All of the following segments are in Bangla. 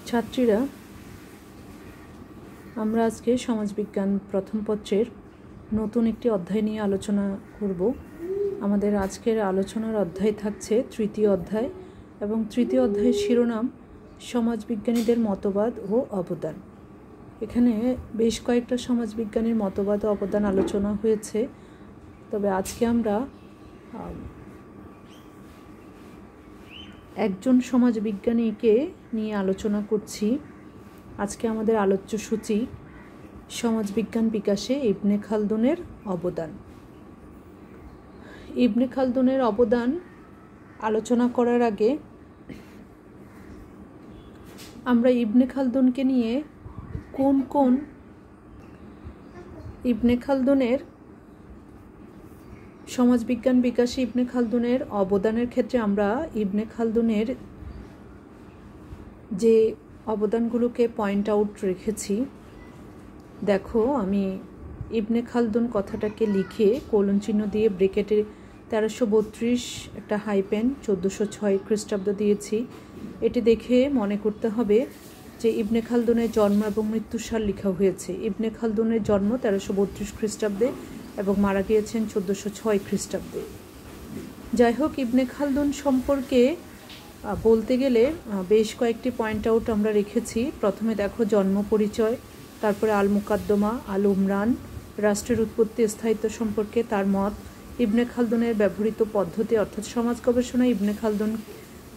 ছাত্রীরা, আমরা আজকে সমাজবিজ্ঞান প্রথম পত্রের নতুন একটি অধ্যায় নিয়ে আলোচনা করব। আমাদের আজকের আলোচনার অধ্যায় থাকছে তৃতীয় অধ্যায়, এবং তৃতীয় অধ্যায়ের শিরোনাম সমাজবিজ্ঞানীদের মতবাদ ও অবদান। এখানে বেশ কয়েকটা সমাজবিজ্ঞানীর মতবাদ ও অবদান আলোচনা হয়েছে, তবে আজকে আমরা একজন সমাজবিজ্ঞানীকে নিয়ে আলোচনা করছি। আজকে আমাদের আলোচ্য সূচি সমাজবিজ্ঞান বিকাশে ইবনে খালদুনের অবদান। ইবনে খালদুনের অবদান আলোচনা করার আগে আমরা ইবনে খালদুনকে নিয়ে ইবনে খালদুনের সমাজবিজ্ঞান বিকাশে ইবনে খালদুনের অবদানের ক্ষেত্রে আমরা ইবনে খালদুনের যে অবদানগুলোকে পয়েন্ট আউট রেখেছি। দেখো, আমি ইবনে খালদুন কথাটাকে লিখে কোলন চিহ্ন দিয়ে ব্রেকেটে 1332 একটা হাইপেন 1406 খ্রিস্টাব্দ দিয়েছি। এটি দেখে মনে করতে হবে যে ইবনে খালদুনের জন্ম এবং মৃত্যুর সাল লেখা হয়েছে। ইবনে খালদুনের জন্ম 1332 খ্রিস্টাব্দে এবং মারা গিয়েছেন 1406 খ্রিস্টাব্দে। যাই হোক, ইবনে খালদুন সম্পর্কে বলতে গেলে বেশ কয়েকটি পয়েন্ট আউট আমরা রেখেছি। প্রথমে দেখো জন্ম পরিচয়, তারপরে আল মুকাদ্দমা, আল উমরান, রাষ্ট্রের উৎপত্তি স্থায়িত্ব সম্পর্কে তার মত, ইবনে খালদুনের ব্যবহৃত পদ্ধতি অর্থাৎ সমাজ গবেষণায় ইবনে খালদুন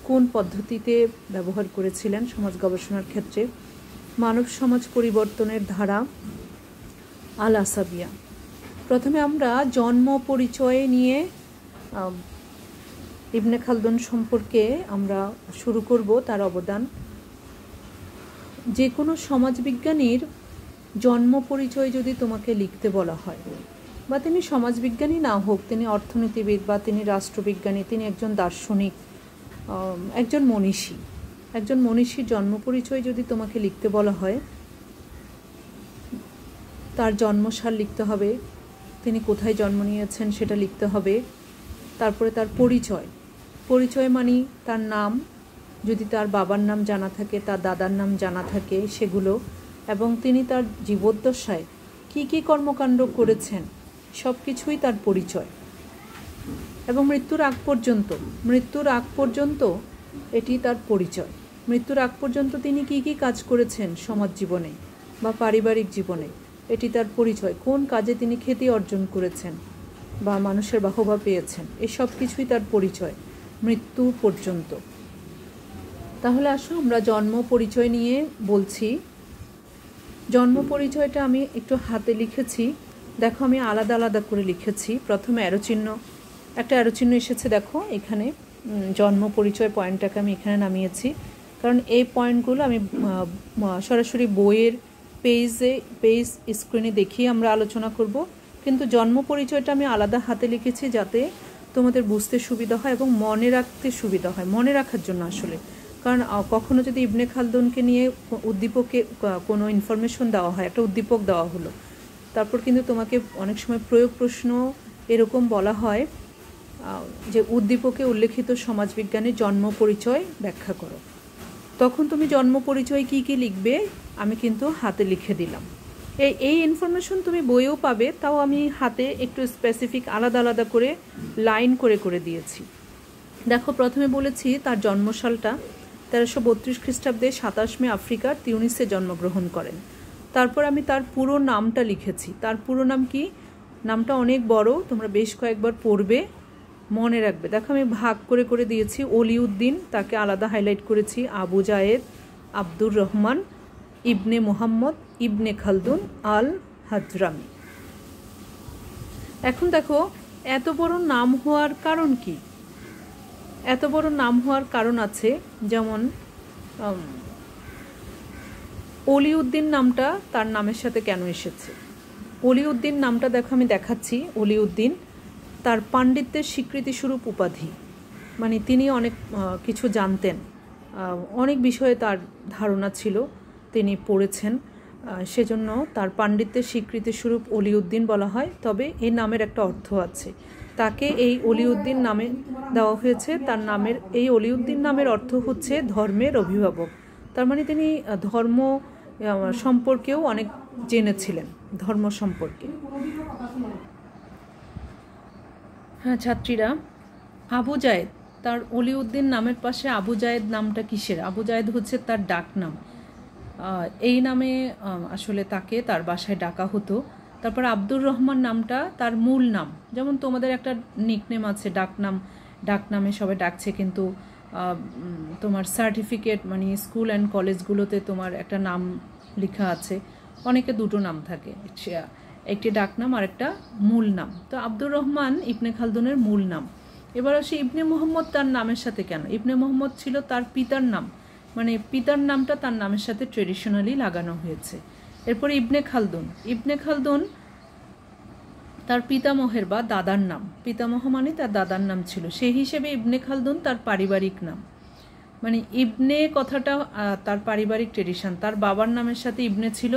কোন পদ্ধতিতে ব্যবহার করেছিলেন সমাজ গবেষণার ক্ষেত্রে, মানব সমাজ পরিবর্তনের ধারা, আল আসাবিয়া। প্রথমে আমরা জন্ম পরিচয় নিয়ে ইবনে খালদুন সম্পর্কে আমরা শুরু করব তার অবদান। যে কোনো সমাজবিজ্ঞানীর জন্ম পরিচয় যদি তোমাকে লিখতে বলা হয়, বা তিনি সমাজবিজ্ঞানী না হোক, তিনি অর্থনীতিবিদ বা তিনি রাষ্ট্রবিজ্ঞানী, তিনি একজন দার্শনিক, একজন মনীষীর জন্ম পরিচয় যদি তোমাকে লিখতে বলা হয়, তার জন্মসাল লিখতে হবে, তিনি কোথায় জন্ম নিয়েছেন সেটা লিখতে হবে। তারপরে তার পরিচয় মানে তার নাম, যদি তার বাবার নাম জানা থাকে, তার দাদার নাম জানা থাকে সেগুলো, এবং তিনি তার জীবদ্দশায় কী কী কর্মকাণ্ড করেছেন সব কিছুই তার পরিচয়। এবং মৃত্যুর আগ পর্যন্ত এটি তার পরিচয়। মৃত্যুর আগ পর্যন্ত তিনি কী কী কাজ করেছেন সমাজ জীবনে বা পারিবারিক জীবনে, এটি তার পরিচয়। কোন কাজে তিনি খ্যাতি অর্জন করেছেন বা মানুষের বাহবা পেয়েছেন, এসব কিছুই তার পরিচয় মৃত্যু পর্যন্ত। তাহলে আসো আমরা জন্ম পরিচয় নিয়ে বলছি। জন্ম পরিচয়টা আমি একটু হাতে লিখেছি, দেখো আমি আলাদা আলাদা করে লিখেছি। প্রথমে একটা অ্যারো চিহ্ন এসেছে, দেখো এখানে জন্ম পরিচয় পয়েন্টটাকে আমি এখানে নামিয়েছি, কারণ এই পয়েন্টগুলো আমি সরাসরি বইয়ের পেজ স্ক্রিনে দেখিয়ে আমরা আলোচনা করব, কিন্তু জন্ম পরিচয়টা আমি আলাদা হাতে লিখেছি যাতে তোমাদের বুঝতে সুবিধা হয় এবং মনে রাখতে সুবিধা হয়, মনে রাখার জন্য আসলে। কারণ কখনো যদি ইবনে খালদুনকে নিয়ে উদ্দীপকে কোনো ইনফরমেশন দেওয়া হয়, একটা উদ্দীপক দেওয়া হলো, তারপর কিন্তু তোমাকে অনেক সময় প্রয়োগ প্রশ্ন এরকম বলা হয় যে উদ্দীপকে উল্লেখিত সমাজবিজ্ঞানের জন্ম পরিচয় ব্যাখ্যা করো, তখন তুমি জন্ম পরিচয় কী কী লিখবে আমি কিন্তু হাতে লিখে দিলাম। এই ইনফরমেশন তুমি বইয়েও পাবে, তাও আমি হাতে একটু স্পেসিফিক আলাদা আলাদা করে লাইন করে দিয়েছি। দেখো, প্রথমে বলেছি তার জন্মসালটা 1332 খ্রিস্টাব্দে 27 মে আফ্রিকার তিউনিসে জন্মগ্রহণ করেন। তারপর আমি তার পুরো নামটা লিখেছি। তার পুরো নাম কি? নামটা অনেক বড়, তোমরা বেশ কয়েকবার পড়বে, মনে রাখবে। দেখো আমি ভাগ করে দিয়েছি। অলিউদ্দিন, তাকে আলাদা হাইলাইট করেছি। আবু জায়েদ আব্দুর রহমান ইবনে মুহাম্মদ ইবনে খালদুন আল হাজরামি। এখন দেখো এত বড় নাম হওয়ার কারণ কি? এত বড় নাম হওয়ার কারণ আছে, যেমন অলিউদ্দিন নামটা তার নামের সাথে কেন এসেছে। অলিউদ্দিন নামটা দেখো আমি দেখাচ্ছি। অলিউদ্দিন তার পাণ্ডিত্যের স্বীকৃতিস্বরূপ উপাধি, মানে তিনি অনেক কিছু জানতেন, অনেক বিষয়ে তার ধারণা ছিল, তিনি পড়েছেন, সেজন্য তার পাণ্ডিত্যের স্বীকৃতিস্বরূপ অলিউদ্দিন বলা হয়। তবে এই নামের একটা অর্থ আছে, তাকে এই অলিউদ্দিন নামে দেওয়া হয়েছে। তার নামের এই অলিউদ্দিন নামের অর্থ হচ্ছে ধর্মের অভিভাবক। তার মানে তিনি ধর্ম সম্পর্কেও অনেক জেনেছিলেন, ধর্ম সম্পর্কে। হ্যাঁ ছাত্রীরা, আবু জায়েদ, তার অলিউদ্দিন নামের পাশে আবু জায়েদ নামটা কিসের? আবু জায়েদ হচ্ছে তার ডাক নাম। এই নামে আসলে তাকে তার বাসায় ডাকা হতো। তারপর আব্দুর রহমান নামটা তার মূল নাম। যেমন তোমাদের একটা নিকনেম আছে, ডাক নামে সবাই ডাকছে, কিন্তু তোমার সার্টিফিকেট মানে স্কুল অ্যান্ড কলেজগুলোতে তোমার একটা নাম লেখা আছে, অনেকে দুটো নাম থাকে, একটি ডাক নাম আর একটা মূল নাম। তো আব্দুর রহমান ইবনে খালদুনের মূল নাম। এবার আসে ইবনে মুহাম্মদ তার নামের সাথে কেন? ইবনে মুহাম্মদ ছিল তার পিতার নাম, মানে পিতার নামটা তার নামের সাথে ট্রেডিশনালি লাগানো হয়েছে। এরপরে ইবনে খালদুন তার পিতামহের বা দাদার নাম, পিতামহ মানে তার দাদার নাম ছিল, সেই হিসেবে ইবনে খালদুন তার পারিবারিক নাম। মানে ইবনে কথাটা তার পারিবারিক ট্রেডিশন, তার বাবার নামের সাথে ইবনে ছিল,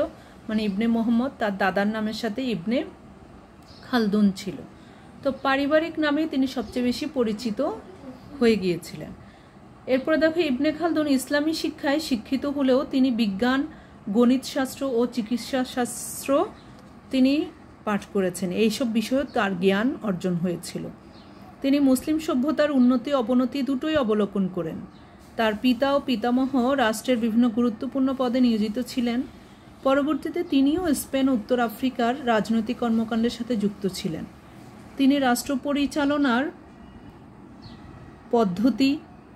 মানে ইবনে মুহাম্মদ, তার দাদার নামের সাথে ইবনে খালদুন ছিল। তো পারিবারিক নামেই তিনি সবচেয়ে বেশি পরিচিত হয়ে গিয়েছিলেন। এরপরে দেখো, ইবনে খালদুন ইসলামী শিক্ষায় শিক্ষিত হলেও তিনি বিজ্ঞান, গণিতশাস্ত্র ও চিকিৎসাশাস্ত্র তিনি পাঠ করেছেন। এইসব বিষয়ে তার জ্ঞান অর্জন হয়েছিল। তিনি মুসলিম সভ্যতার উন্নতি অবনতি দুটোই অবলোকন করেন। তার পিতা ও পিতামহ রাষ্ট্রের বিভিন্ন গুরুত্বপূর্ণ পদে নিয়োজিত ছিলেন। পরবর্তীতে তিনিও স্পেন, উত্তর আফ্রিকার রাজনৈতিক কর্মকাণ্ডের সাথে যুক্ত ছিলেন। তিনি রাষ্ট্র পরিচালনার পদ্ধতি,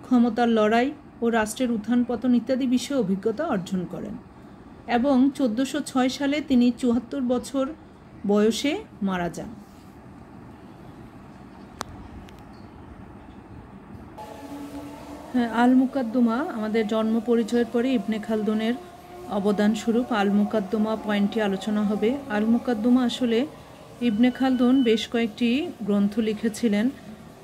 ক্ষমতার লড়াই ও রাষ্ট্রের উত্থান পতন ইত্যাদি বিষয়ে অভিজ্ঞতা অর্জন করেন এবং 1406 সালে তিনি 74 বছর বয়সে মারা যান। হ্যাঁ, আল মুকাদ্দমা আমাদের জন্ম পরিচয়ের পরে ইবনে খালদুনের অবদান স্বরূপ আল মুকাদ্দমা পয়েন্টটি আলোচনা হবে। আল মুকাদ্দমা আসলে ইবনে খালদুন বেশ কয়েকটি গ্রন্থ লিখেছিলেন।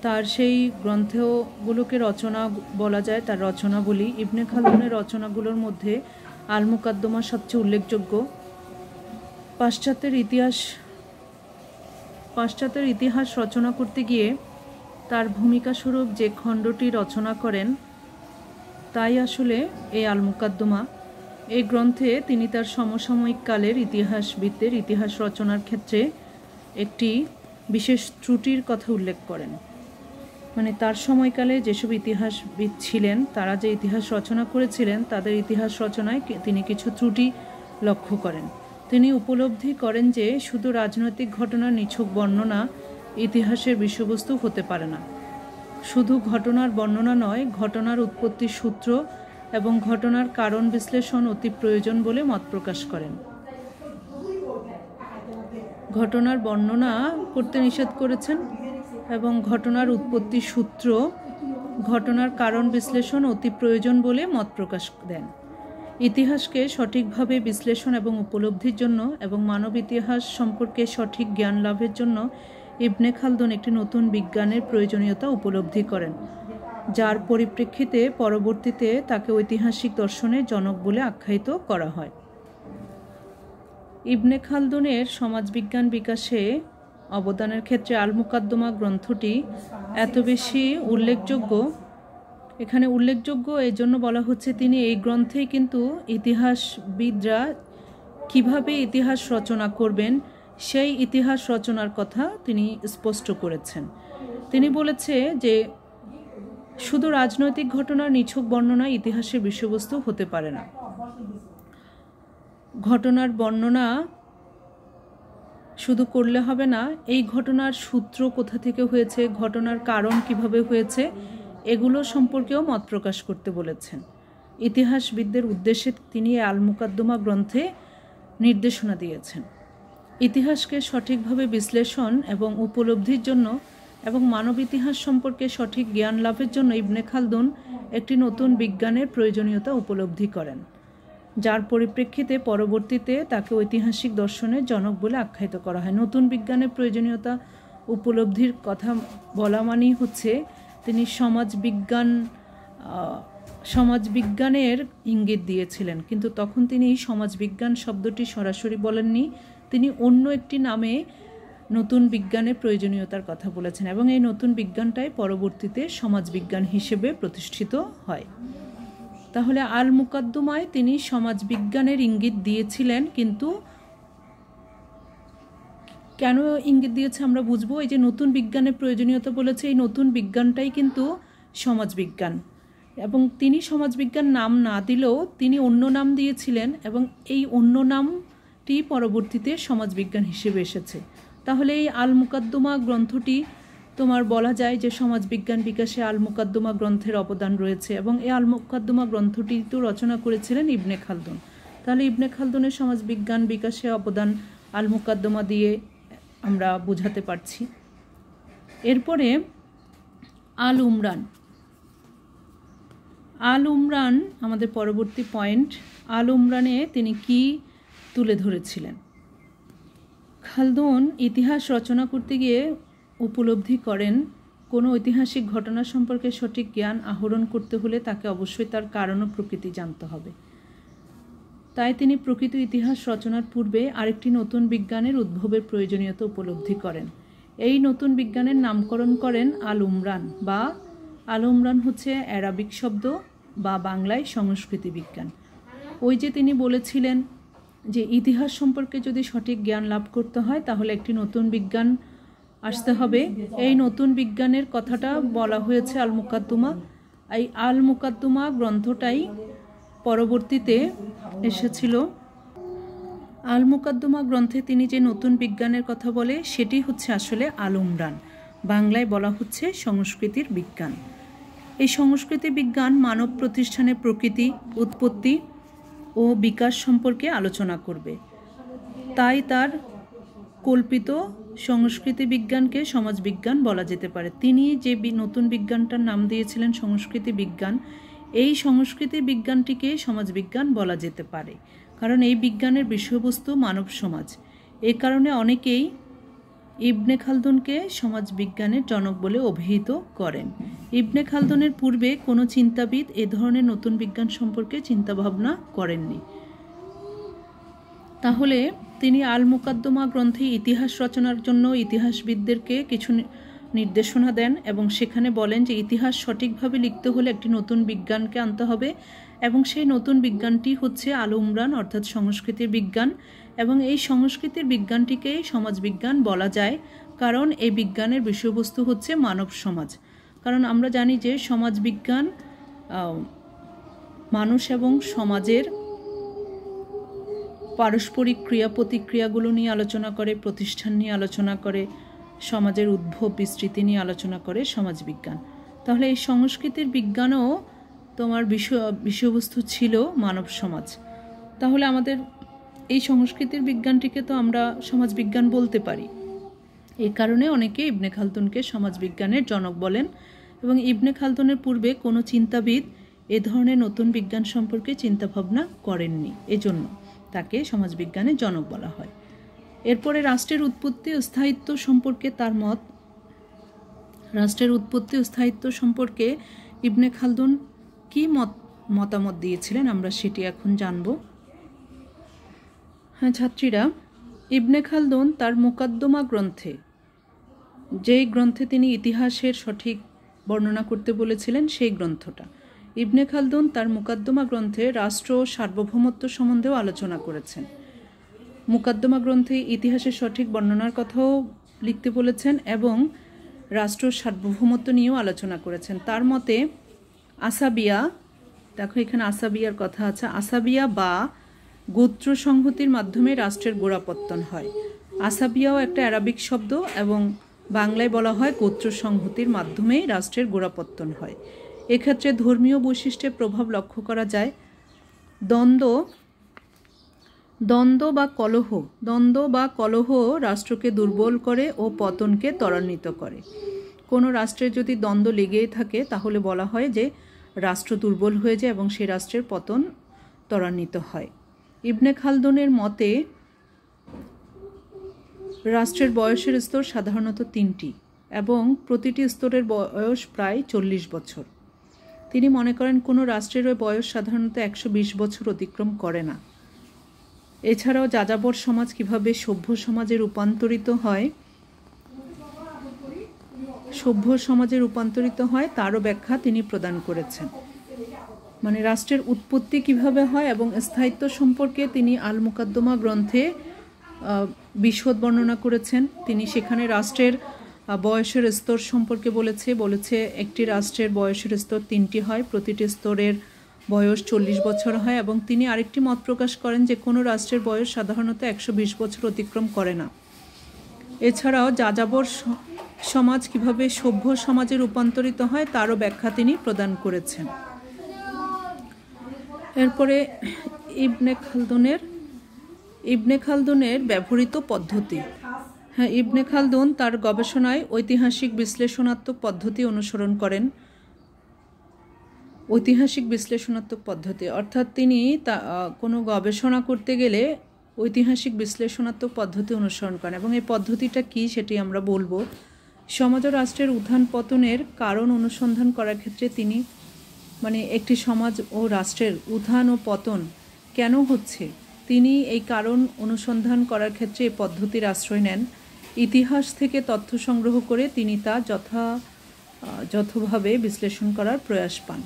তার সেই গ্রন্থগুলোকে রচনা বলা যায়, তার রচনাবলী। ইবনে খালদুনের রচনাগুলোর মধ্যে আল মুকাদ্দমা সবচেয়ে উল্লেখযোগ্য। পাশ্চাত্যের ইতিহাস রচনা করতে গিয়ে তার ভূমিকা স্বরূপ যে খণ্ডটি রচনা করেন তাই আসলে এই আল মুকাদ্দমা। এই গ্রন্থে তিনি তার সমসাময়িক কালের ইতিহাসবিদদের ইতিহাস রচনার ক্ষেত্রে একটি বিশেষ ত্রুটির কথা উল্লেখ করেন। মানে তার সময়কালে যেসব ইতিহাসবিদ ছিলেন তারা যে ইতিহাস রচনা করেছিলেন তাদের ইতিহাস রচনায় তিনি কিছু ত্রুটি লক্ষ্য করেন। তিনি উপলব্ধি করেন যে শুধু রাজনৈতিক ঘটনার নিছক বর্ণনা ইতিহাসের বিষয়বস্তু হতে পারে না। শুধু ঘটনার বর্ণনা নয়, ঘটনার উৎপত্তির সূত্র এবং ঘটনার কারণ বিশ্লেষণ অতি প্রয়োজন বলে মত প্রকাশ করেন। ঘটনার বর্ণনা করতে নিষেধ করেছেন এবং ঘটনার উৎপত্তির সূত্র, ঘটনার কারণ বিশ্লেষণ অতি প্রয়োজন বলে মত প্রকাশ দেন। ইতিহাসকে সঠিকভাবে বিশ্লেষণ এবং উপলব্ধির জন্য এবং মানব ইতিহাস সম্পর্কে সঠিক জ্ঞান লাভের জন্য ইবনে খালদুন একটি নতুন বিজ্ঞানের প্রয়োজনীয়তা উপলব্ধি করেন, যার পরিপ্রেক্ষিতে পরবর্তীতে তাকে ঐতিহাসিক দর্শনের জনক বলে আখ্যায়িত করা হয়। ইবনে খালদুনের সমাজবিজ্ঞান বিকাশে অবদানের ক্ষেত্রে আল মুকাদ্দমা গ্রন্থটি এত বেশি উল্লেখযোগ্য। এখানে উল্লেখযোগ্য এই জন্য বলা হচ্ছে তিনি এই গ্রন্থেই কিন্তু ইতিহাসবিদরা কিভাবে ইতিহাস রচনা করবেন সেই ইতিহাস রচনার কথা তিনি স্পষ্ট করেছেন। তিনি বলেছে যে শুধু রাজনৈতিক ঘটনার নিছক বর্ণনা ইতিহাসের বিষয়বস্তু হতে পারে না। ঘটনার বর্ণনা শুধু করলে হবে না, এই ঘটনার সূত্র কোথা থেকে হয়েছে, ঘটনার কারণ কিভাবে হয়েছে, এগুলো সম্পর্কেও মত প্রকাশ করতে বলেছেন। ইতিহাসবিদদের উদ্দেশ্যে তিনি আল মুকাদ্দমা গ্রন্থে নির্দেশনা দিয়েছেন। ইতিহাসকে সঠিকভাবে বিশ্লেষণ এবং উপলব্ধির জন্য এবং মানব ইতিহাস সম্পর্কে সঠিক জ্ঞান লাভের জন্য ইবনে খালদুন একটি নতুন বিজ্ঞানের প্রয়োজনীয়তা উপলব্ধি করেন, যার পরিপ্রেক্ষিতে পরবর্তীতে তাকে ঐতিহাসিক দর্শনের জনক বলে আখ্যায়িত করা হয়। নতুন বিজ্ঞানের প্রয়োজনীয়তা উপলব্ধির কথা বলা মানেই হচ্ছে তিনি সমাজবিজ্ঞানের ইঙ্গিত দিয়েছিলেন, কিন্তু তখন তিনি সমাজবিজ্ঞান শব্দটি সরাসরি বলেননি। তিনি অন্য একটি নামে নতুন বিজ্ঞানের প্রয়োজনীয়তার কথা বলেছেন এবং এই নতুন বিজ্ঞানটাই পরবর্তীতে সমাজবিজ্ঞান হিসেবে প্রতিষ্ঠিত হয়। তাহলে আল মুকাদ্দমায় তিনি সমাজবিজ্ঞানের ইঙ্গিত দিয়েছিলেন, কিন্তু কেন ইঙ্গিত দিয়েছে আমরা বুঝবো। এই যে নতুন বিজ্ঞানের প্রয়োজনীয়তা বলেছে, এই নতুন বিজ্ঞানটাই কিন্তু সমাজবিজ্ঞান, এবং তিনি সমাজবিজ্ঞান নাম না দিলেও তিনি অন্য নাম দিয়েছিলেন, এবং এই অন্য নামটি পরবর্তীতে সমাজবিজ্ঞান হিসেবে এসেছে। তাহলে এই আল মুকাদ্দমা গ্রন্থটি তোমার বলা যায় যে সমাজবিজ্ঞান বিকাশে আল মুকাদ্দমা গ্রন্থের অবদান রয়েছে, এবং এই আল মুকাদ্দমা গ্রন্থটি তো রচনা করেছিলেন ইবনে খালদুন। তাহলে ইবনে খালদুনের সমাজবিজ্ঞান বিকাশে অবদান আল মুকাদ্দমা দিয়ে আমরা বোঝাতে পারছি। এরপরে আল উমরান। আল উমরান আমাদের পরবর্তী পয়েন্ট। আল উমরানে তিনি কি তুলে ধরেছিলেন? খালদুন ইতিহাস রচনা করতে গিয়ে উপলব্ধি করেন কোনো ঐতিহাসিক ঘটনা সম্পর্কে সঠিক জ্ঞান আহরণ করতে হলে তাকে অবশ্যই তার কারণ ও প্রকৃতি জানতে হবে। তাই তিনি প্রকৃত ইতিহাস রচনার পূর্বে আরেকটি নতুন বিজ্ঞানের উদ্ভবের প্রয়োজনীয়তা উপলব্ধি করেন। এই নতুন বিজ্ঞানের নামকরণ করেন আল উমরান, বা আল উমরান হচ্ছে অ্যারাবিক শব্দ বা বাংলায় সংস্কৃতি বিজ্ঞান। ওই যে তিনি বলেছিলেন যে ইতিহাস সম্পর্কে যদি সঠিক জ্ঞান লাভ করতে হয় তাহলে একটি নতুন বিজ্ঞান আসতে হবে। এই নতুন বিজ্ঞানের কথাটা বলা হয়েছে আল মুকাদ্দমা। এই আল মুকাদ্দমা গ্রন্থটাই পরবর্তীতে এসেছিল। আল মুকাদ্দমা গ্রন্থে তিনি যে নতুন বিজ্ঞানের কথা বলে সেটি হচ্ছে আসলে আল উমরান, বাংলায় বলা হচ্ছে সংস্কৃতির বিজ্ঞান। এই সংস্কৃতি বিজ্ঞান মানব প্রতিষ্ঠানের প্রকৃতি, উৎপত্তি ও বিকাশ সম্পর্কে আলোচনা করবে। তাই তার কল্পিত সংস্কৃতি বিজ্ঞানকে সমাজবিজ্ঞান বলা যেতে পারে। তিনি যে নতুন বিজ্ঞানটার নাম দিয়েছিলেন সংস্কৃতি বিজ্ঞান, এই সংস্কৃতি বিজ্ঞানটিকে সমাজবিজ্ঞান বলা যেতে পারে, কারণ এই বিজ্ঞানের বিষয়বস্তু মানব সমাজ। এ কারণে অনেকেই ইবনে খালদুনকে সমাজবিজ্ঞানের জনক বলে অভিহিত করেন। ইবনে খালদুনের পূর্বে কোনো চিন্তাবিদ এ ধরনের নতুন বিজ্ঞান সম্পর্কে চিন্তাভাবনা করেননি। তাহলে তিনি আল মুকাদ্দমা গ্রন্থে ইতিহাস রচনার জন্য ইতিহাসবিদদেরকে কিছু নির্দেশনা দেন, এবং সেখানে বলেন যে ইতিহাস সঠিকভাবে লিখতে হলে একটি নতুন বিজ্ঞানকে আনতে হবে, এবং সেই নতুন বিজ্ঞানটি হচ্ছে আল উমরান অর্থাৎ সংস্কৃতির বিজ্ঞান। এবং এই সংস্কৃতির বিজ্ঞানটিকেই সমাজবিজ্ঞান বলা যায়, কারণ এই বিজ্ঞানের বিষয়বস্তু হচ্ছে মানব সমাজ। কারণ আমরা জানি যে সমাজবিজ্ঞান মানুষ এবং সমাজের পারস্পরিক ক্রিয়া প্রতিক্রিয়াগুলো নিয়ে আলোচনা করে, প্রতিষ্ঠান নিয়ে আলোচনা করে, সমাজের উদ্ভব বিস্তৃতি নিয়ে আলোচনা করে সমাজবিজ্ঞান। তাহলে এই সংস্কৃতির বিজ্ঞানও তোমার বিষয়বস্তু ছিল মানব সমাজ। তাহলে আমাদের এই সংস্কৃতির বিজ্ঞানটিকে তো আমরা সমাজবিজ্ঞান বলতে পারি। এই কারণে অনেকে ইবনে খালদুনকে সমাজবিজ্ঞানের জনক বলেন, এবং ইবনে খালদুনের পূর্বে কোনো চিন্তাবিদ এ ধরনের নতুন বিজ্ঞান সম্পর্কে চিন্তাভাবনা করেননি, এজন্য তাকে সমাজবিজ্ঞানের জনক বলা হয়। এরপরে রাষ্ট্রের উৎপত্তি ও স্থায়িত্ব সম্পর্কে তার মত। রাষ্ট্রের উৎপত্তি ও স্থায়িত্ব সম্পর্কে ইবনে খালদুন কি মতামত দিয়েছিলেন আমরা সেটি এখন জানব। হ্যাঁ ছাত্রীরা, ইবনে খালদুন তার মুকাদ্দমা গ্রন্থে, যেই গ্রন্থে তিনি ইতিহাসের সঠিক বর্ণনা করতে বলেছিলেন সেই গ্রন্থটা, ইবনে খালদুন তার মুকাদ্দমা গ্রন্থে রাষ্ট্র ও সার্বভৌমত্ব সম্বন্ধেও আলোচনা করেছেন। মুকাদ্দমা গ্রন্থে ইতিহাসের সঠিক বর্ণনার কথাও লিখতে বলেছেন এবং রাষ্ট্র সার্বভৌমত্ব নিয়েও আলোচনা করেছেন। তার মতে আসাবিয়া, দেখো এখানে আসাবিয়ার কথা আছে, আসাবিয়া বা গোত্র সংহতির মাধ্যমে রাষ্ট্রের গোড়াপত্তন হয়। আসাবিয়াও একটা অ্যারাবিক শব্দ, এবং বাংলায় বলা হয় গোত্র সংহতির মাধ্যমেই রাষ্ট্রের গোড়াপত্তন হয়। এক্ষেত্রে ধর্মীয় বৈশিষ্ট্যের প্রভাব লক্ষ্য করা যায়। দ্বন্দ্ব বা কলহ রাষ্ট্রকে দুর্বল করে ও পতনকে ত্বরান্বিত করে। কোনো রাষ্ট্রের যদি দ্বন্দ্ব লেগেই থাকে তাহলে বলা হয় যে রাষ্ট্র দুর্বল হয়ে যায় এবং সেই রাষ্ট্রের পতন ত্বরান্বিত হয়। ইবনে খালদুনের মতে রাষ্ট্রের বয়সের স্তর সাধারণত 3টি, এবং প্রতিটি স্তরের বয়স প্রায় 40 বছর। তিনি মনে করেন কোনো রাষ্ট্রের বয়স সাধারণত 120 বছর অতিক্রম করে না। এছাড়াও যাযাবর সমাজ কিভাবে সভ্য সমাজে রূপান্তরিত হয় তারও ব্যাখ্যা তিনি প্রদান করেছেন। মানে রাষ্ট্রের উৎপত্তি কিভাবে হয় এবং স্থায়িত্ব সম্পর্কে তিনি আল মুকাদ্দমা গ্রন্থে বিশদ বর্ণনা করেছেন। তিনি সেখানে রাষ্ট্রের বয়সের স্তর সম্পর্কে বলেছে একটি রাষ্ট্রের বয়সের স্তর 3টি হয়, প্রতিটি স্তরের বয়স 40 বছর হয়, এবং তিনি আরেকটি মত প্রকাশ করেন যে কোনো রাষ্ট্রের বয়স সাধারণত 120 বছর অতিক্রম করে না। এছাড়াও যাযাবর সমাজ কিভাবে সভ্য সমাজে রূপান্তরিত হয় তারও ব্যাখ্যা তিনি প্রদান করেছেন। এরপরে ইবনে খালদুনের ব্যবহৃত পদ্ধতি। হ্যাঁ, ইবনে খালদুন তার গবেষণায় ঐতিহাসিক বিশ্লেষণাত্মক পদ্ধতি অনুসরণ করেন। ঐতিহাসিক বিশ্লেষণাত্মক পদ্ধতি অর্থাৎ তিনি কোনো গবেষণা করতে গেলে ঐতিহাসিক বিশ্লেষণাত্মক পদ্ধতি অনুসরণ করেন, এবং এই পদ্ধতিটা কি সেটি আমরা বলবো। সমাজ ও রাষ্ট্রের উত্থান পতনের কারণ অনুসন্ধান করার ক্ষেত্রে তিনি মানে একটি সমাজ ও রাষ্ট্রের উত্থান ও পতন কেন হচ্ছে, তিনি এই কারণ অনুসন্ধান করার ক্ষেত্রে এই পদ্ধতির আশ্রয় নেন। ইতিহাস থেকে তথ্য সংগ্রহ করে তিনি তা যথাযথভাবে বিশ্লেষণ করার প্রয়াস পান।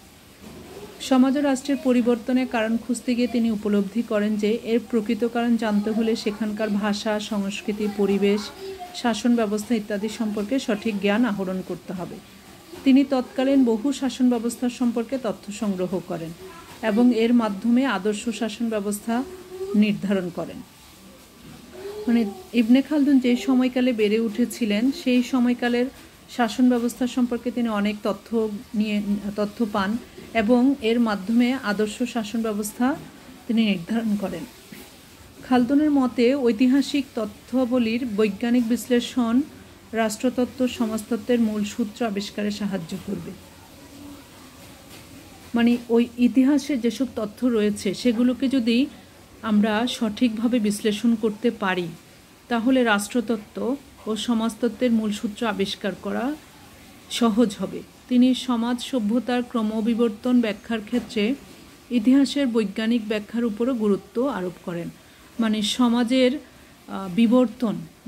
সমাজ ও রাষ্ট্রের পরিবর্তনের কারণ খুঁজতে গিয়ে তিনি উপলব্ধি করেন যে এর প্রকৃত কারণ জানতে হলে সেখানকার ভাষা, সংস্কৃতি, পরিবেশ, শাসন ব্যবস্থা ইত্যাদি সম্পর্কে সঠিক জ্ঞান আহরণ করতে হবে। তিনি তৎকালীন বহু শাসন ব্যবস্থার সম্পর্কে তথ্য সংগ্রহ করেন এবং এর মাধ্যমে আদর্শ শাসন ব্যবস্থা নির্ধারণ করেন। মানে ইবনে খালদুন যে সময়কালে বেড়ে উঠেছিলেন সেই সময়কালের শাসন ব্যবস্থা সম্পর্কে তিনি অনেক তথ্য পান এবং এর মাধ্যমে আদর্শ শাসন ব্যবস্থা তিনি নির্ধারণ করেন। খালদুনের মতে ঐতিহাসিক তথ্যাবলীর বৈজ্ঞানিক বিশ্লেষণ রাষ্ট্রতত্ত্ব, সমাজতত্ত্বের মূল সূত্র আবিষ্কারে সাহায্য করবে। মানে ওই ইতিহাসে যেসব তথ্য রয়েছে সেগুলোকে যদি আমরা সঠিকভাবে বিশ্লেষণ করতে পারি তাহলে রাষ্ট্রতত্ত্ব ও সমাজতত্ত্বের মূল সূত্র আবিষ্কার করা সহজ হবে। তিনি সমাজ সভ্যতার ক্রমবিবর্তন ব্যাখ্যার ক্ষেত্রে ইতিহাসের বৈজ্ঞানিক ব্যাখ্যার উপরও গুরুত্ব আরোপ করেন। মানে সমাজের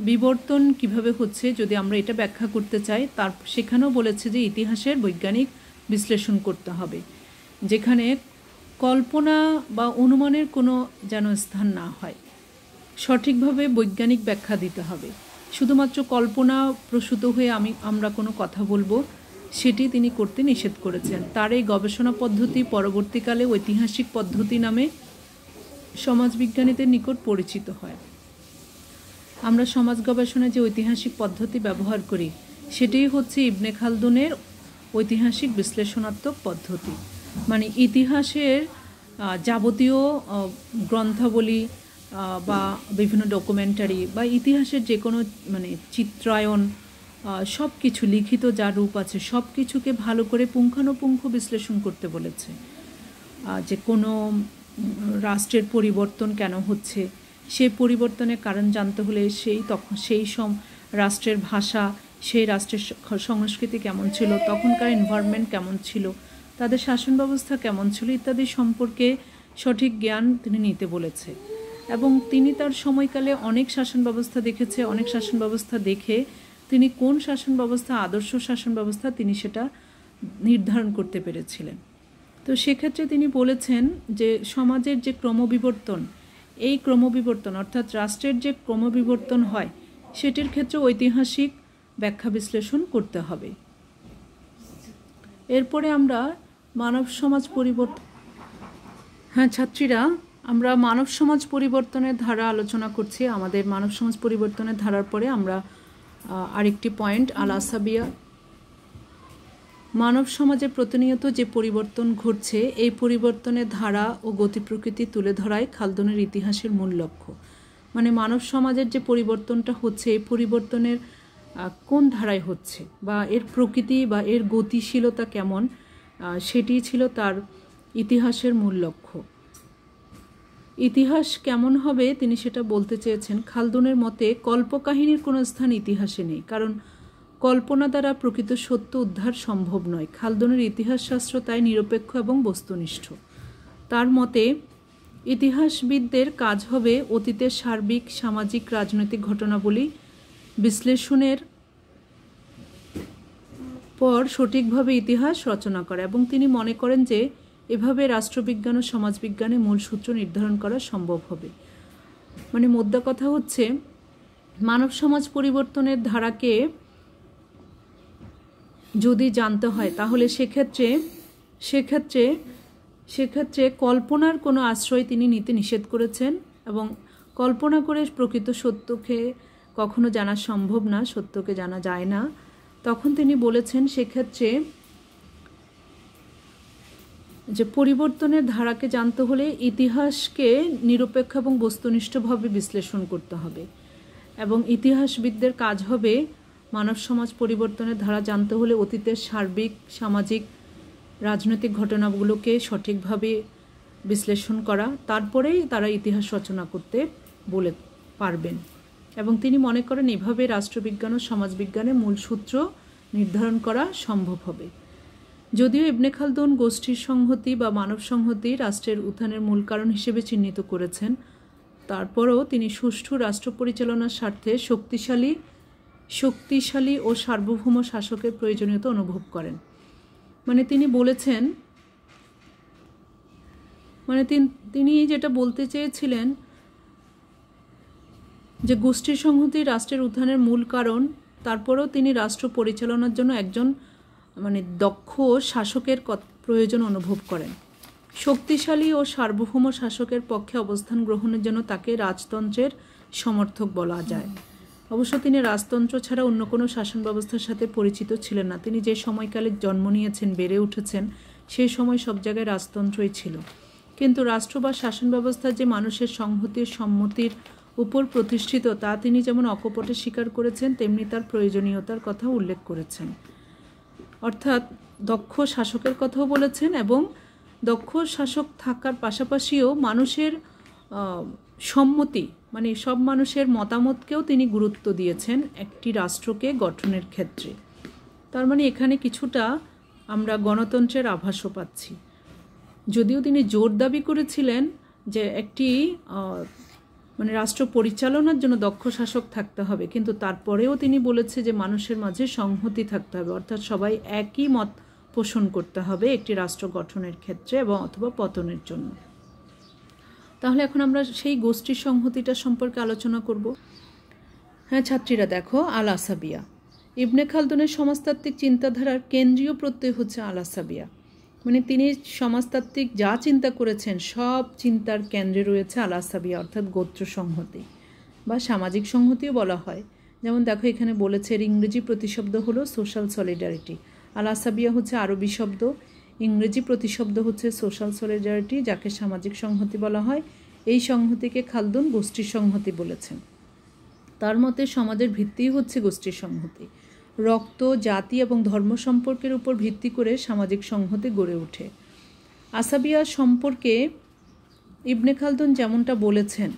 বিবর্তন কিভাবে হচ্ছে যদি আমরা এটা ব্যাখ্যা করতে চাই, তার সেখানেও বলেছে যে ইতিহাসের বৈজ্ঞানিক বিশ্লেষণ করতে হবে, যেখানে কল্পনা বা অনুমানের কোনো যেন স্থান না হয়, সঠিকভাবে বৈজ্ঞানিক ব্যাখ্যা দিতে হবে। শুধুমাত্র কল্পনা প্রসূত হয়ে আমরা কোনো কথা বলবো সেটি তিনি করতে নিষেধ করেছেন। তার এই গবেষণা পদ্ধতি পরবর্তীকালে ঐতিহাসিক পদ্ধতি নামে সমাজবিজ্ঞানীদের নিকট পরিচিত হয়। আমরা সমাজ গবেষণায় যে ঐতিহাসিক পদ্ধতি ব্যবহার করি সেটাই হচ্ছে ইবনে খালদুনের ঐতিহাসিক বিশ্লেষণাত্মক পদ্ধতি। মানে ইতিহাসের যাবতীয় গ্রন্থাবলী বা বিভিন্ন ডকুমেন্টারি বা ইতিহাসের যে কোনো মানে চিত্রায়ন সব কিছু লিখিত যা রূপ আছে সব কিছুকে ভালো করে পুঙ্খানুপুঙ্খ বিশ্লেষণ করতে বলেছে। যে কোনো রাষ্ট্রের পরিবর্তন কেন হচ্ছে, সেই পরিবর্তনের কারণ জানতে হলে সেই রাষ্ট্রের ভাষা, সেই রাষ্ট্রের সংস্কৃতি কেমন ছিল, তখনকার এনভায়রনমেন্ট কেমন ছিল, তাদের শাসন ব্যবস্থা কেমন ছিল ইত্যাদি সম্পর্কে সঠিক জ্ঞান তিনি নিতে বলেছে। এবং তিনি তার সময়কালে অনেক শাসন ব্যবস্থা দেখেছে, অনেক শাসন ব্যবস্থা দেখে তিনি কোন শাসন ব্যবস্থা আদর্শ শাসন ব্যবস্থা তিনি সেটা নির্ধারণ করতে পেরেছিলেন। তো সেক্ষেত্রে তিনি বলেছেন যে সমাজের যে ক্রমবিবর্তন, এই ক্রমবিবর্তন অর্থাৎ রাষ্ট্রের যে ক্রমবিবর্তন হয় সেটির ক্ষেত্রে ঐতিহাসিক ব্যাখ্যা বিশ্লেষণ করতে হবে। এরপরে আমরা মানব সমাজ পরিবর্তন, হ্যাঁ ছাত্রীরা, আমরা মানব সমাজ পরিবর্তনের ধারা আলোচনা করছি। আমাদের মানব সমাজ পরিবর্তনের ধারার পরে আমরা আরেকটি পয়েন্ট আল আসাবিয়া, মানব সমাজে প্রতিনিয়ত যে পরিবর্তন ঘটছে এই পরিবর্তনের ধারা ও গতি প্রকৃতি তুলে ধরাই খালদুনের ইতিহাসের মূল লক্ষ্য। মানে মানব সমাজের যে পরিবর্তনটা হচ্ছে এই পরিবর্তনের কোন ধারায় হচ্ছে বা এর প্রকৃতি বা এর গতিশীলতা কেমন, সেটি ছিল তার ইতিহাসের মূল লক্ষ্য। ইতিহাস কেমন হবে তিনি সেটা বলতে চেয়েছেন। খালদুনের মতে কল্পকাহিনীর কোনো স্থান ইতিহাসে নেই, কারণ কল্পনা দ্বারা প্রকৃত সত্য উদ্ধার সম্ভব নয়। খালদুনের ইতিহাসশাস্ত্র তাই নিরপেক্ষ এবং বস্তুনিষ্ঠ। তার মতে ইতিহাসবিদদের কাজ হবে অতীতের সার্বিক সামাজিক রাজনৈতিক ঘটনাবলী বিশ্লেষণের পর সঠিকভাবে ইতিহাস রচনা করা, এবং তিনি মনে করেন যে এভাবে রাষ্ট্রবিজ্ঞান ও সমাজবিজ্ঞানে মূল সূত্র নির্ধারণ করা সম্ভব হবে। মানে মোদ্দা কথা হচ্ছে, মানব সমাজ পরিবর্তনের ধারাকে যদি জানতে হয় তাহলে সেক্ষেত্রে কল্পনার কোনো আশ্রয় তিনি নিতে নিষেধ করেছেন, এবং কল্পনা করে প্রকৃত সত্যকে কখনো জানা সম্ভব না, সত্যকে জানা যায় না। তখন তিনি বলেছেন সেক্ষেত্রে যে পরিবর্তনের ধারাকে জানতে হলে ইতিহাসকে নিরপেক্ষ এবং বস্তুনিষ্ঠভাবে বিশ্লেষণ করতে হবে, এবং ইতিহাসবিদদের কাজ হবে মানব সমাজ পরিবর্তনের ধারা জানতে হলে অতীতের সার্বিক সামাজিক রাজনৈতিক ঘটনাগুলোকে সঠিকভাবে বিশ্লেষণ করা, তারপরেই তারা ইতিহাস রচনা করতে বলে পারবেন। এবং তিনি মনে করেন এভাবে রাষ্ট্রবিজ্ঞান ও সমাজবিজ্ঞানের মূল সূত্র নির্ধারণ করা সম্ভব হবে। যদিও ইবনে খালদুন গোষ্ঠীর সংহতি বা মানব সংহতি রাষ্ট্রের উত্থানের মূল কারণ হিসেবে চিহ্নিত করেছেন, তারপরও তিনি সুষ্ঠু রাষ্ট্র পরিচালনার স্বার্থে শক্তিশালী ও সার্বভৌম শাসকের প্রয়োজনীয়তা অনুভব করেন। মানে তিনি বলেছেন, মানে তিনি যেটা বলতে চেয়েছিলেন যে গোষ্ঠীর সংহতি রাষ্ট্রের উত্থানের মূল কারণ, তারপরেও তিনি রাষ্ট্র পরিচালনার জন্য একজন দক্ষ শাসকের প্রয়োজন অনুভব করেন। শক্তিশালী ও সার্বভৌম শাসকের পক্ষে অবস্থান গ্রহণের জন্য তাকে রাজতন্ত্রের সমর্থক বলা যায়। অবশ্য তিনি রাজতন্ত্র ছাড়া অন্য কোনো শাসন ব্যবস্থার সাথে পরিচিত ছিলেন না। তিনি যে সময়কালে জন্ম নিয়েছেন, বেড়ে উঠেছেন, সেই সময় সব জায়গায় রাজতন্ত্রই ছিল। কিন্তু রাষ্ট্র বা শাসন ব্যবস্থা যে মানুষের সংহতির সম্মতির উপর প্রতিষ্ঠিত, তা তিনি যেমন অকপটে স্বীকার করেছেন, তেমনি তার প্রয়োজনীয়তার কথা উল্লেখ করেছেন। অর্থাৎ দক্ষ শাসকের কথাও বলেছেন, এবং দক্ষ শাসক থাকার পাশাপাশিও মানুষের সম্মতি, সব মানুষের মতামতকেও তিনি গুরুত্ব দিয়েছেন একটি রাষ্ট্রকে গঠনের ক্ষেত্রে। তার এখানে কিছুটা আমরা গণতন্ত্রের আভাসও পাচ্ছি। যদিও তিনি জোর দাবি করেছিলেন যে একটি রাষ্ট্র পরিচালনার জন্য দক্ষ শাসক থাকতে হবে, কিন্তু তারপরেও তিনি বলেছে যে মানুষের মাঝে সংহতি থাকতে হবে, অর্থাৎ সবাই একই মত পোষণ করতে হবে একটি রাষ্ট্র গঠনের ক্ষেত্রে এবং অথবা পতনের জন্য। তাহলে এখন আমরা সেই গোষ্ঠীর সংহতিটা সম্পর্কে আলোচনা করব। হ্যাঁ ছাত্রীরা, দেখো আল আসাবিয়া। ইবনে খালদুনের সমাজতাত্ত্বিক চিন্তাধারার কেন্দ্রীয় প্রত্যয় হচ্ছে আল আসাবিয়া। তিনি সমাজতাত্ত্বিক যা চিন্তা করেছেন সব চিন্তার কেন্দ্রে রয়েছে আল আসাবিয়া, অর্থাৎ গোত্র সংহতি বা সামাজিক সংহতিও বলা হয়। যেমন দেখো এখানে বলেছে, এর ইংরেজি প্রতিশব্দ হলো সোশ্যাল সলিডারিটি। আল আসাবিয়া হচ্ছে আরবি শব্দ, ইংরেজি প্রতিশব্দ হচ্ছে সোশ্যাল সলিডারিটি, যাকে সামাজিক সংহতি বলা হয়। এই সংহতিকে খালদুন গোষ্ঠীর সংহতি বলেছেন। তার মতে সমাজের ভিত্তিই হচ্ছে গোষ্ঠীর সংহতি। রক্ত, জাতি এবং ধর্ম সম্পর্কের উপর ভিত্তি করে সামাজিক সংহতি গড়ে ওঠে। আসাবিয়া সম্পর্কে ইবনে খালদুন যেমনটা বলেছেন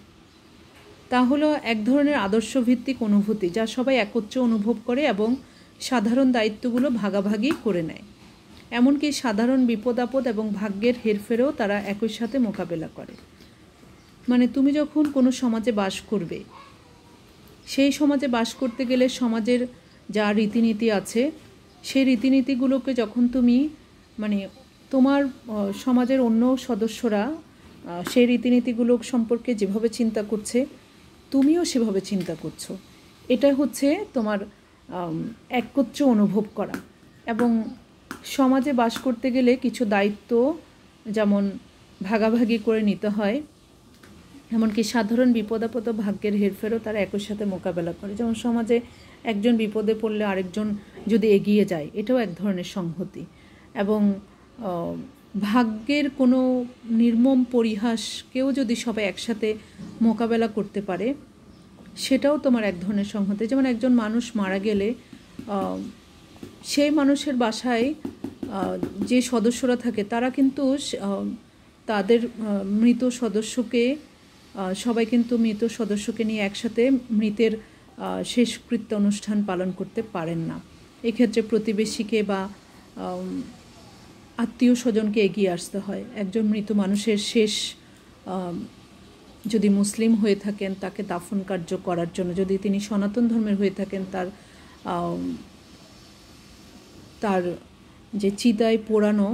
তা হলো এক ধরনের আদর্শভিত্তিক অনুভূতি, যা সবাই একত্রে অনুভব করে এবং সাধারণ দায়িত্বগুলো ভাগাভাগি করে নেয়। এমনকি সাধারণ বিপদ আপদ এবং ভাগ্যের হেরফেরেও তারা একই সাথে মোকাবেলা করে। তুমি যখন কোনো সমাজে বাস করবে, সেই সমাজে বাস করতে গেলে সমাজের যা রীতিনীতি আছে, সেই রীতিনীতিগুলোকে যখন তুমি তোমার সমাজের অন্য সদস্যরা সেই রীতিনীতিগুলো সম্পর্কে যেভাবে চিন্তা করছে, তুমিও সেভাবে চিন্তা করছো, এটা হচ্ছে তোমার একত্রে অনুভব করা। এবং সমাজে বাস করতে গেলে কিছু দায়িত্ব যেমন ভাগাভাগি করে নিতে হয়, এমনকি সাধারণ বিপদ আপদ ভাগ্যের হেরফেরও তারা একই সাথে মোকাবেলা করে। যেমন সমাজে একজন বিপদে পড়লে আরেকজন যদি এগিয়ে যায়, এটাও এক ধরনের সংহতি। এবং ভাগ্যের কোনো নির্মম পরিহাসকেও যদি সবাই একসাথে মোকাবেলা করতে পারে, সেটাও তোমার এক ধরনের সংহতি। যেমন একজন মানুষ মারা গেলে সেই মানুষের বাসায় যে সদস্যরা থাকে তারা কিন্তু তাদের মৃত সদস্যকে সবাই কিন্তু মৃত সদস্যকে নিয়ে একসাথে মৃতের শেষকৃত্য অনুষ্ঠান পালন করতে পারেন না। এক্ষেত্রে প্রতিবেশীকে বা আত্মীয় স্বজনকে এগিয়ে আসতে হয়। একজন মৃত মানুষের শেষ যদি মুসলিম হয়ে থাকেন তাকে দাফন কার্য করার জন্য, যদি তিনি সনাতন ধর্মের হয়ে থাকেন তার যে চিতায় পোড়ানো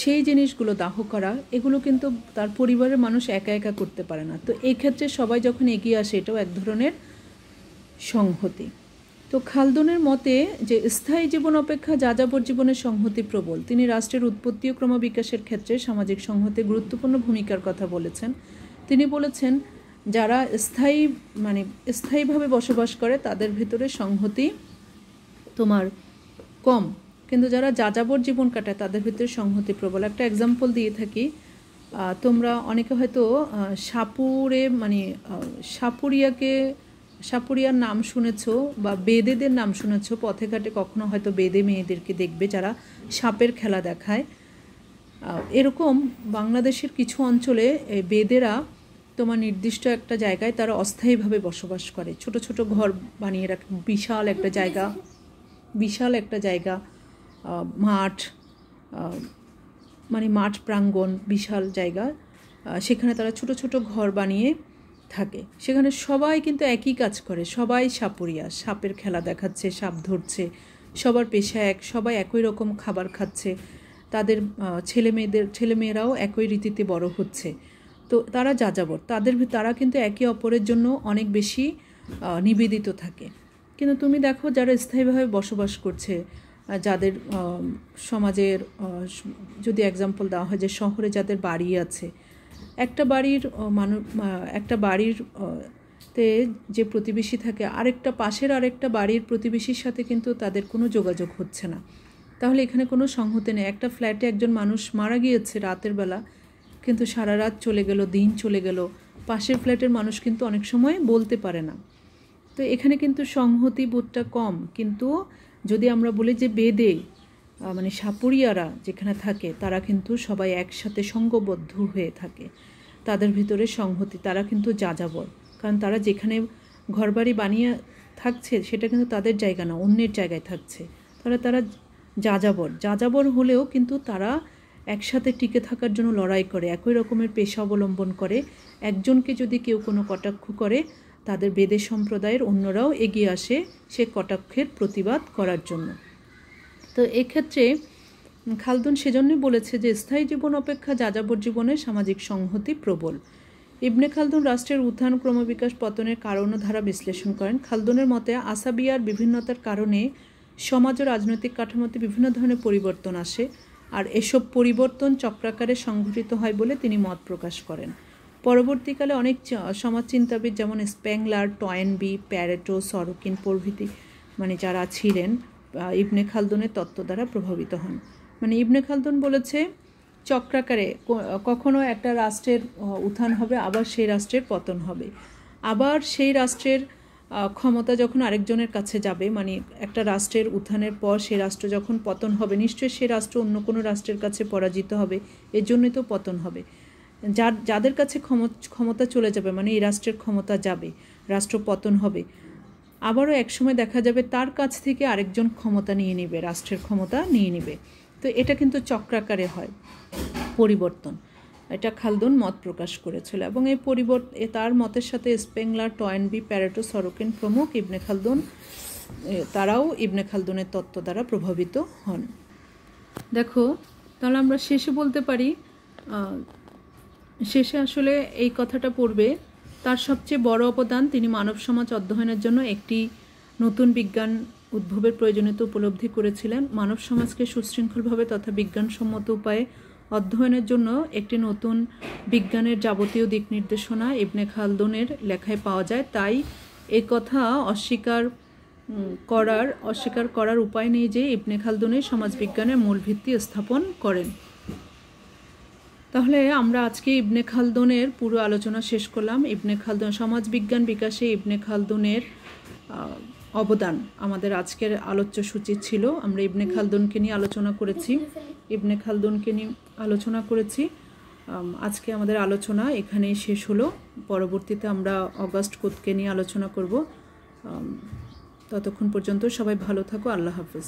সেই জিনিসগুলো দাহ করা, এগুলো কিন্তু তার পরিবারের মানুষ একা একা করতে পারে না। তো এই ক্ষেত্রে সবাই যখন এগিয়ে আসে, এটাও এক ধরনের সংহতি। তো খালদুনের মতে যে স্থায়ী জীবন অপেক্ষা যাযাবর জীবনের সংহতি প্রবল। তিনি রাষ্ট্রের উৎপত্তি ও ক্রমবিকাশের ক্ষেত্রে সামাজিক সংহতি গুরুত্বপূর্ণ ভূমিকার কথা বলেছেন। তিনি বলেছেন যারা স্থায়ীভাবে বসবাস করে তাদের ভিতরে সংহতি তোমার কম, কিন্তু যারা যাযাবর জীবন কাটায় তাদের ভিতরে সংহতি প্রবল। একটা এক্সাম্পল দিয়ে থাকি, তোমরা অনেকে হয়তো সাপুরিয়ার নাম শুনেছ বা বেদেদের নাম শুনেছ। পথে ঘাটে কখনো হয়তো বেদে মেয়েদেরকে দেখবে যারা সাপের খেলা দেখায়। এরকম বাংলাদেশের কিছু অঞ্চলে বেদেরা তোমার নির্দিষ্ট একটা জায়গায় তারা অস্থায়ীভাবে বসবাস করে, ছোট ছোট ঘর বানিয়ে রাখে, বিশাল একটা জায়গা, মাঠ, মাঠ প্রাঙ্গণ, বিশাল জায়গা, সেখানে তারা ছোট ছোট ঘর বানিয়ে থাকে। সেখানে সবাই কিন্তু একই কাজ করে, সবাই সাপুরিয়া, সাপের খেলা দেখাচ্ছে, সাপ ধরছে, সবার পেশা এক, সবাই একই রকম খাবার খাচ্ছে, তাদের ছেলেমেয়েরাও একই রীতিতে বড় হচ্ছে। তো তারা যাযাবর, তারা কিন্তু একে অপরের জন্য অনেক বেশি নিবেদিত থাকে। কিন্তু তুমি দেখো যারা স্থায়ীভাবে বসবাস করছে, যাদের সমাজের যদি এক্সাম্পল দেওয়া হয় যে শহরে যাদের বাড়ি আছে, একটা বাড়ির তে যে প্রতিবেশী থাকে, পাশের আরেকটা বাড়ির প্রতিবেশীর সাথে কিন্তু তাদের কোনো যোগাযোগ হচ্ছে না। তাহলে এখানে কোনো সংহতি নেই। একটা ফ্ল্যাটে একজন মানুষ মারা গিয়েছে রাতের বেলা, কিন্তু সারা রাত চলে গেল, দিন চলে গেল, পাশের ফ্ল্যাটের মানুষ কিন্তু অনেক সময় বলতে পারে না। তো এখানে কিন্তু সংহতি বোধটা কম। কিন্তু যদি আমরা বলি যে বেদে সাপুরিয়ারা যেখানে থাকে তারা কিন্তু সবাই একসাথে সঙ্গবদ্ধ হয়ে থাকে, তাদের ভিতরে সংহতি, তারা কিন্তু যাযাবর। কারণ তারা যেখানে ঘরবাড়ি বানিয়ে থাকছে সেটা কিন্তু তাদের জায়গা না, অন্যের জায়গায় থাকছে। তারা যাযাবর হলেও কিন্তু তারা একসাথে টিকে থাকার জন্য লড়াই করে, একই রকমের পেশা অবলম্বন করে। একজনকে যদি কেউ কোনো কটাক্ষ করে, তাদের বেদে সম্প্রদায়ের অন্যরাও এগিয়ে আসে সে কটাক্ষের প্রতিবাদ করার জন্য। তো এক্ষেত্রে খালদুন সেজন্যই বলেছে যে স্থায়ী জীবন অপেক্ষা যাযাবর জীবনের সামাজিক সংহতি প্রবল। ইবনে খালদুন রাষ্ট্রের উত্থান, ক্রমবিকাশ, পতনের কারণ ও ধারা বিশ্লেষণ করেন। খালদুনের মতে আসাবিয়ার বিভিন্নতার কারণে সমাজ ও রাজনৈতিক কাঠামোতে বিভিন্ন ধরনের পরিবর্তন আসে, আর এসব পরিবর্তন চক্রাকারে সংঘটিত হয় বলে তিনি মত প্রকাশ করেন। পরবর্তীকালে অনেক সমাজচিন্তাবিদ যেমন স্প্যাংলার, টয়েনবি, প্যারেটো, সরোকিন প্রভৃতি যারা ছিলেন ইবনে খালদুনের তত্ত্ব দ্বারা প্রভাবিত হন। ইবনে খালদুন বলেছে চক্রাকারে কখনো একটা রাষ্ট্রের উত্থান হবে, আবার সেই রাষ্ট্রের পতন হবে, আবার সেই রাষ্ট্রের ক্ষমতা যখন আরেকজনের কাছে যাবে, একটা রাষ্ট্রের উত্থানের পর সেই রাষ্ট্র যখন পতন হবে, নিশ্চয়ই সেই রাষ্ট্র অন্য কোনো রাষ্ট্রের কাছে পরাজিত হবে, এর জন্যই তো পতন হবে। যাদের কাছে ক্ষমতা চলে যাবে, এই রাষ্ট্রের ক্ষমতা যাবে, রাষ্ট্র পতন হবে, আবারও একসময় দেখা যাবে তার কাছ থেকে আরেকজন ক্ষমতা নিয়ে নেবে, রাষ্ট্রের ক্ষমতা নিয়ে নেবে। তো এটা কিন্তু চক্রাকারে হয় পরিবর্তন, এটা খালদুন মত প্রকাশ করেছিল। এবং এই তার মতের সাথে স্পেংলার, টয়েনবি, প্যারেটো, সরোকিন প্রমুখ তারাও ইবনে খালদুনের তত্ত্ব দ্বারা প্রভাবিত হন। দেখো, তাহলে আমরা শেষে বলতে পারি, শেষে আসলে এই কথাটা পড়বে, তার সবচেয়ে বড় অবদান, তিনি মানব সমাজ অধ্যয়নের জন্য একটি নতুন বিজ্ঞান উদ্ভবের প্রয়োজনীয়তা উপলব্ধি করেছিলেন। মানব সমাজকে সুশৃঙ্খলভাবে তথা বিজ্ঞানসম্মত উপায়ে অধ্যয়নের জন্য একটি নতুন বিজ্ঞানের যাবতীয় দিক নির্দেশনা ইবনে খালদুনের লেখায় পাওয়া যায়। তাই এই কথা অস্বীকার করার উপায় নেই যে ইবনে খালদুনের সমাজবিজ্ঞানের মূল ভিত্তি স্থাপন করেন। তাহলে আমরা আজকে ইবনে খালদুনের পুরো আলোচনা শেষ করলাম। ইবনে খালদুন সমাজবিজ্ঞান বিকাশে ইবনে খালদুনের অবদান আমাদের আজকের আলোচ্য সূচি ছিল। আমরা ইবনে খালদুনকে নিয়ে আলোচনা করেছি। আজকে আমাদের আলোচনা এখানেই শেষ হলো। পরবর্তীতে আমরা অগাস্ট কোতকে নিয়ে আলোচনা করব। ততক্ষণ পর্যন্ত সবাই ভালো থাকো। আল্লাহ হাফেজ।